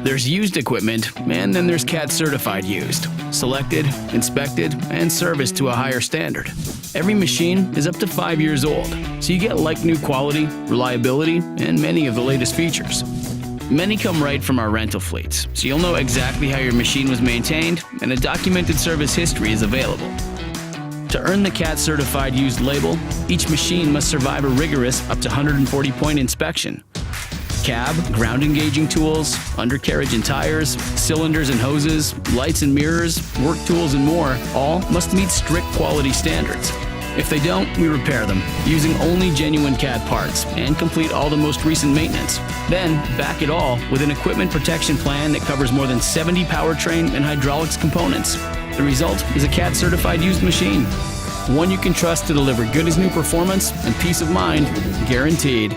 There's used equipment, and then there's CAT certified used, selected, inspected, and serviced to a higher standard. Every machine is up to 5 years old, so you get like-new quality, reliability, and many of the latest features. Many come right from our rental fleets, so you'll know exactly how your machine was maintained, and a documented service history is available. To earn the CAT certified used label, each machine must survive a rigorous up to 140-point inspection. Cab, ground engaging tools, undercarriage and tires, cylinders and hoses, lights and mirrors, work tools and more, all must meet strict quality standards. If they don't, we repair them, using only genuine CAT parts, and complete all the most recent maintenance. Then, back it all with an equipment protection plan that covers more than 70 powertrain and hydraulics components. The result is a CAT certified used machine. One you can trust to deliver good as new performance and peace of mind, guaranteed.